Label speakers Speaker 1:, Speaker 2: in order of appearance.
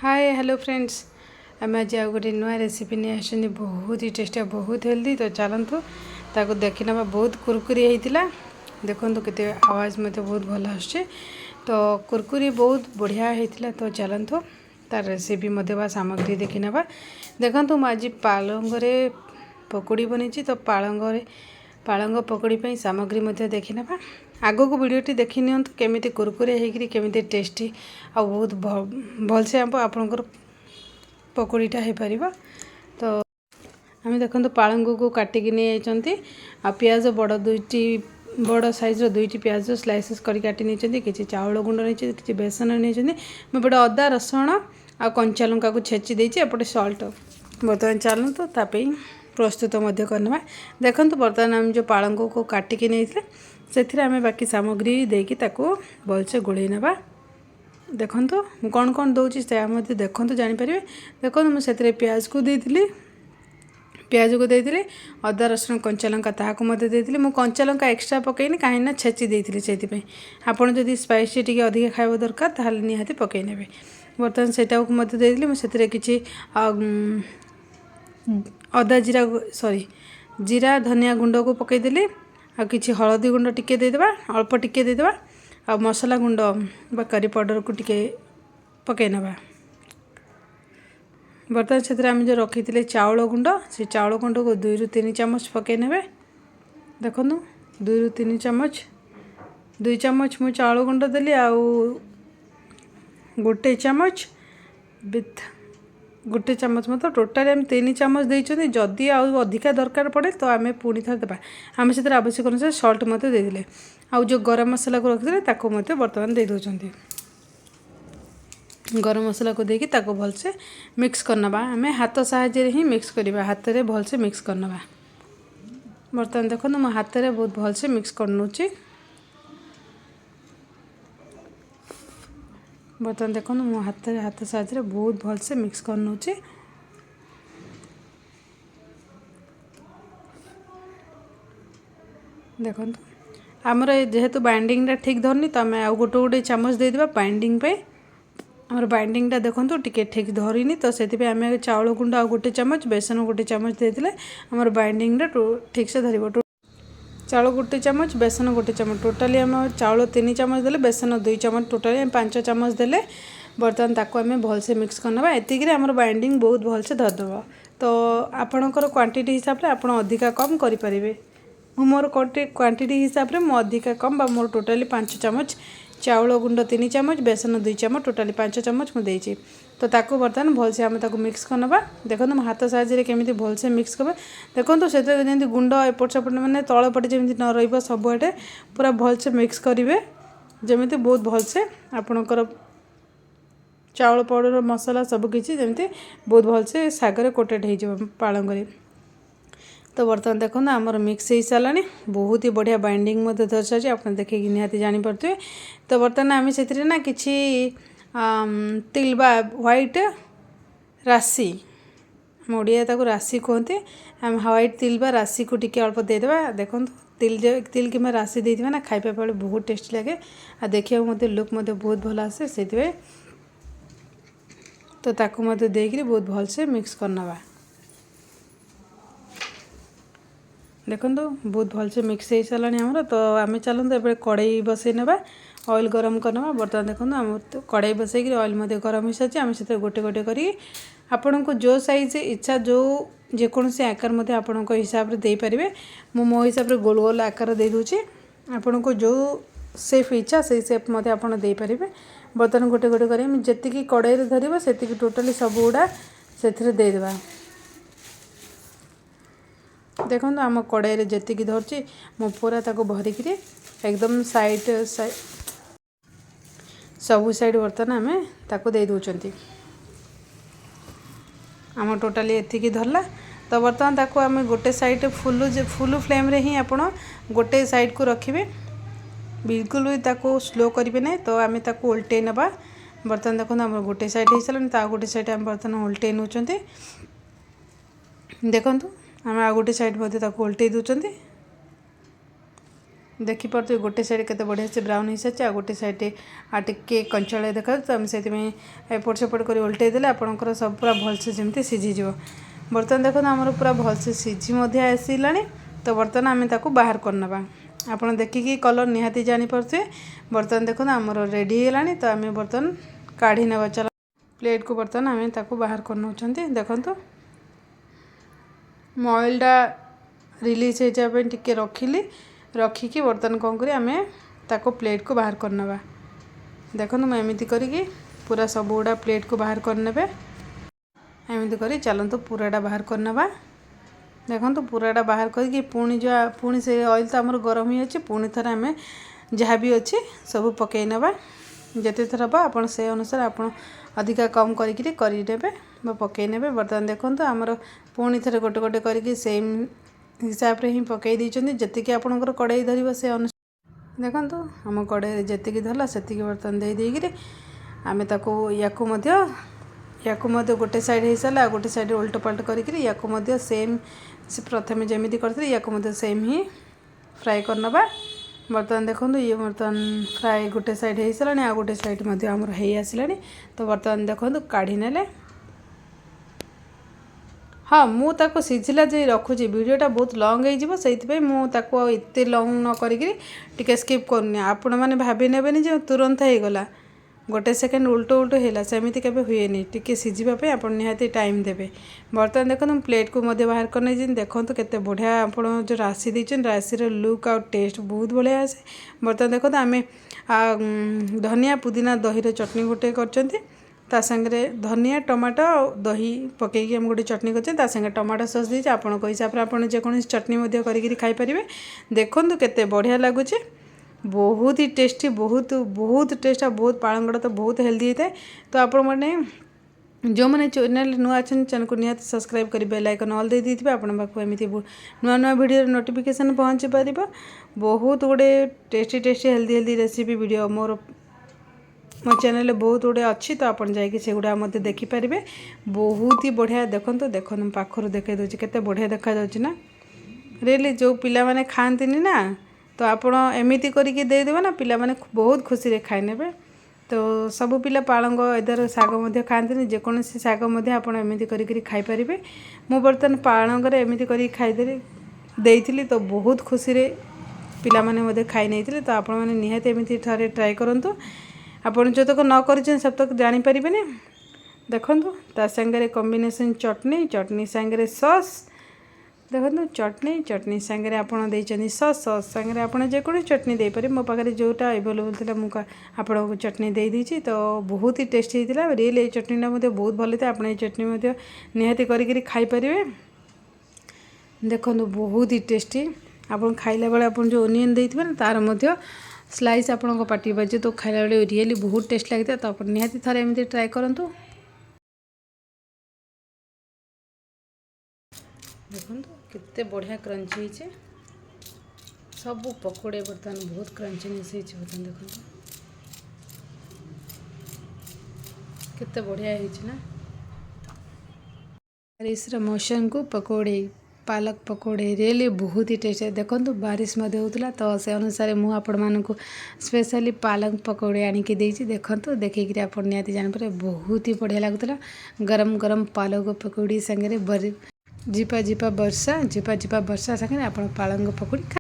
Speaker 1: Hi hello friends आम आज आ गए नुआ रेसिपी नहीं आसनी बहुत ही टेस्टी बहुत हेल्दी तो चलतु ताको देखी ना बहुत कुरकुरी होता देखो केते आवाज़ मत बहुत भल आसुचे तो कुरकुरी बहुत बढ़िया होता तो चलतु तार रेसिपी सामग्री देखी ना देखो आज पालंगरे पकोड़ी बनी तो पालंग पकोड़ी सामग्री देखी ना आग को वीडियोटी देखी नियंतु केमिति कुरकुरे होकरी केमिति टेस्टी आ बहुत भलसे आपणकर पकोड़ीटा हो पार तो आम देखो पालंग को काटिकी नहीं आ पियाज बड़ दुईटी बड़ साइज दुईटी पियाज स्लाइसेस कर काटी नहीं किसी चाउल गुंड नहीं किसी बेसन नहीं मुझे अदा रसुण आ कंचा लंका को छेची देती एपटे सल्ट बर्तमान चलतु ताप प्रस्तुत करना देखो बर्तमान आम जो पालंग को काटिकी नहीं से आम बाकी सामग्री देकी भलसे गोल ना देखो कौन कौन दूसरी से देखो जापर देखो मुझे प्याज को देती प्याज को देती अदा रसुण कंचा लंका ताकू मत देती मुझे कंचा लंका एक्सट्रा पकईनी कहीं छेची देती से आपड़ जदि स्पाइसी टी अधिक खावा दरकार ताल निहाती पकई ने बर्तमान से मत देती मुझे किसी अदा जीरा सॉरी जीरा धनिया गुंड को पकईदेली आ कि हलदी गुंड टिके देदेबा अल्प टिके देदेबा आ मसला गुंड बा करी पाउडर को टिके पकई नबा बर्तमान से आम जो रखी थे चाउल गुंड से चाउल गुंड को 2 ରୁ 3 चामच पकई ने देखो 2 ରୁ 3 चामच 2 चामच मु चाउल गुंड देली आउ गोटे चामच विथ गोटे चामच मतलब टोटाल आम 3 चामच देते जदि अधिका दरकार पड़े तो आम पुणी थर देवा आम से आवश्यक अनुसार सल्ट मत देदेले आउ जो गरम मसला को रखिले ताको मत बर्तमान दे दौरान गरम मसला को देकी ताको भलसे मिक्स करनबा आम हाथ साहाय्य ही मिक्स करवा हाथ में भलसे मिक्स करनबा बर्तमान देखो मो हाथ में बहुत भलसे मिक्स करनौची बर्तमान देखो मो हाथ साहाय्य बहुत भलसे मिक्स करनौची देखो आमर जेहेतु बाइंडिंग ठीक धरनी तो आम आउ गोटे गोटे चामच देदेबा बाइंडिंग पे आमर बाइंडिंग देखो टिके ठीक धरनी तो से आम चाउल गुंड आ गोटे चामच बेसन गोटे चामच देते आमर बाइंडिंग ठीक से धर चाउल गोटे चामच बेसन गोटे चामच टोटाली आम चाउल 3 चामच देले बेसन 2 चामच टोटाली 5 चामच देले बर्तमान ताको आम भलसे मिक्स करना एतिक आमर बाइंडिंग बहुत भलसे धरदेव तो आपणकर क्वांटिटी हिसाब से आप अधिका कम करें मोर क्वांटिटी हिसाब से मो अधिका कम बा मोर टोटाली 5 चामच चाउल गुंड 3 चामच बेसन 2 चामच टोटाली 5 चामच मुझे तो ताको बर्तमान भलसे आम ताको मिक्स करनबा देखो हम हाथ साहाय्य केमी भलसे मिक्स करबा देखो से जमी गुंड एपट सेपट मैंने तल पटे जमी न रही सबुआटे पूरा भलसे मिक्स करेंगे जमी बहुत भलसे आपणकर चाउल पाउडर मसला सबकि जमी बहुत भलसे सागर कोटेड हो पालंगरे तो बर्तमान देखो आमर मिक्स हो सारा बहुत ही बढ़िया बाइंडिंग धर सारी आप देखिए निहाती जानीपे तो बर्तमान आम से ना कि तिल बा व्हाइट राशि हम ओडिया ताको राशि कहते आम व्हाइट तिल बा राशि को टिके अल्प देदेबा देखो तिल कि राशि देते ना खाइबा बेले बहुत टेस्टी लगे आ देखिए मत लुक मत बहुत भल आसे से तो ताको मत देकर बहुत भलसे मिक्स करनबा देखो बहुत भलसे मिक्स हो सारा आमर तो आम चलते ए कड़ाई बसई ना ऑयल गरम करना बर्तमान देखो आम कड़ाई बसई ऑयल गरम हो सारी आम से गोटे गोटे कर आपण को जो साइज इच्छा जो जेकोसी आकार मत आपण हिसाब से दे पारे मो हिसाब से गोल गोल आकार दे दूची आपण को जो सेप इच्छा से सेप मत आप दे पारे बर्तमान गोटे गोटे कर जी कड़ाई धरब से टोटाली सब गुड़ा से देदेबा देखो आम कड़ाई जी धरची मो पूरा ताको भरिक एकदम साइड सबू साइड बर्तमान आम ताको दे दौरान आम टोटाली एतिकी धरला तो बर्तमान ताको आम गोटे साइड फुल फ्लेम रे ही आप गोटे साइड को रखिए बिल्कुल भी ताको स्लो करेंगे ना तो आम ताको उल्टे नवा बर्तमान देखो आम गोटे साइड हो सारा गोटे साइड आम बर्तमान उल्टे नौच देखु आम आ गोटे साइड उल्टे दौरान देखिपे गोटे साइड के बढ़िया से ब्राउन हो सारी आ गोटे साइड आ टे कंचल देखा तो आम से एपट सेपट कर उल्टे देले आपंकर सब पूरा भलसे जमी सीझीज। बर्तमान देखो आमर पूरा भलसे सीझी आसला। तो बर्तमान आम ताको बाहर करना आप देखिकी कलर निहाती जानीपे। बर्तमान देखो आमर रेडी है तो आम बर्तमान काढ़ी ना चल प्लेट को बर्तमान आम ताको बाहर कर नौ देखु ऑयलटा रिलीज होने टिके रखिली रखिकी बर्तमान कौन करी आम ताको प्लेट को बाहर करना देखो मुझे करी पूरा सब गुड़ा प्लेट को बाहर करने एमती करी चलतु पूराटा बाहर करना देखो पूराटा बाहर करके पुणी से ऑयल तो आमर गरम ही अच्छे पुणी थर आम जहाँ भी अच्छे सब पकई नवा जिते थर हम आप से अनुसार आप अधिका कम करदे पकई ने। बर्तमान देखो आमर पुणी थे गोटे गोटे करके सेम हिसाब से ही पकई देती जी आपंकर कड़ाई धर से अनुसार देखो आम कड़ाई जी धरला से बर्तमान देदेक आम या गोटे साइड हो सारा गोटे साइड उल्ट पल्ट कर सेम से प्रथम जमी करते या सेम ही फ्राए करना। बर्तमान देखो ये बर्तमान फ्राए गोटे साइड हो सारा आ गोटे साइड आमर हो आसला। तो बर्तमान देखो काढ़ी ने हाँ मुझे सीझला जे रखुची वीडियोटा बहुत लॉन्ग हो मुझे लॉन्ग न करी स्किप करनी आपण मैंने भाभी ने तुरंत हो गला गोटे सेकेंड उल्टो उल्टो है सेमती केवे हुए नहीं टी सीझापी आप निहाती टाइम देवे। बर्तमान देखो प्लेट को बाहर करने देखो केते बढ़िया आप जो राशि देते राशि लुक आ टेस्ट बहुत बढ़िया आसे। बर्तमान देखो आम धनिया पुदीना दही चटनी गोटे कर सागरे धनिया टमाटो दही पकईकी आम गोटे चटनी कर टमाटो सॉस देती आप हिसाब से आप जेकोसी चटनी खाईपारे। देखो केते बढ़िया लगुच बहुत ही टेस्टी बहुत बहुत टेस्ट बहुत पालंगड़ तो बहुत हेल्दी होता है। तो आप मैंने जो मैंने चैनल नुआ अच्छे चैनल को निहाती सब्सक्राइब कर बेल आइकन ऑल दे देते आपमती नुआ नुआ वीडियो नोटिफिकेशन पहुँची पार बहुत गुड़े tasty tasty healthy healthy recipe video मोर मो चैनल बहुत गुड़े अच्छी तो आप जागुड़ा मत देखिपारे बहुत ही बढ़िया। देखो देखो पाखर देखा दूसरी केते बढ़िया देखा ना रियली जो पिला माने खाती ना तो आप एमती करके देदेवे ना पिला माने बहुत खुशी खाई ने। तो सब पिला पालंग इधर शाग खाती जेकोसी शाग आपमती खाईपारे। मु बर्तमान पालंग एमती कर खाईदे तो बहुत खुशी पिला माने खाई नहीं। तो आप निहाती एमती थे ट्राए करूँ आप जो तक न कर सब तक जानीपारे। देखो ता सांगे कॉम्बिनेशन चटनी चटनी सांगे सॉस देखो चटनी चटनी सांगे आपड़ सॉस सॉस सांगे आप जेको चटनी दे पारे मो पाखे जोटा एवेलेबल थी मुझे आपको चटनी दे दी। तो बहुत ही टेस्टी होता है रियल ये चटनीटा बहुत भल था आप चटनी निहाती करी खाईपारे। देखो बहुत ही टेस्टी आप खाइला बेले आप जो ओनियन देते ना तार स्लाइस आपण पाटी बाजे तो खाइला बेले रियली बहुत टेस्ट लगता है। तो आप निहाती थे एमती ट्राए करूँ। देखो केते बढ़िया क्रंची है सब पकोड़े बर्तमान बहुत क्रंचीनेस बर्तमान देखो केते बढ़िया है बारिश मौसम को पकोड़े पालक पकोड़े रियली बहुत ही टेस्ट है। देखो बारिश होता तो से अनुसार मुझे आपण मानक स्पेशली पालक पकोड़े आनिकी देती देखो देखिक आप निहाती जानीपारे बहुत ही बढ़िया लगुला गरम गरम पालक पकोड़ी सांगे झिपा झिपा वर्षा सागे आप पालक पकोड़ी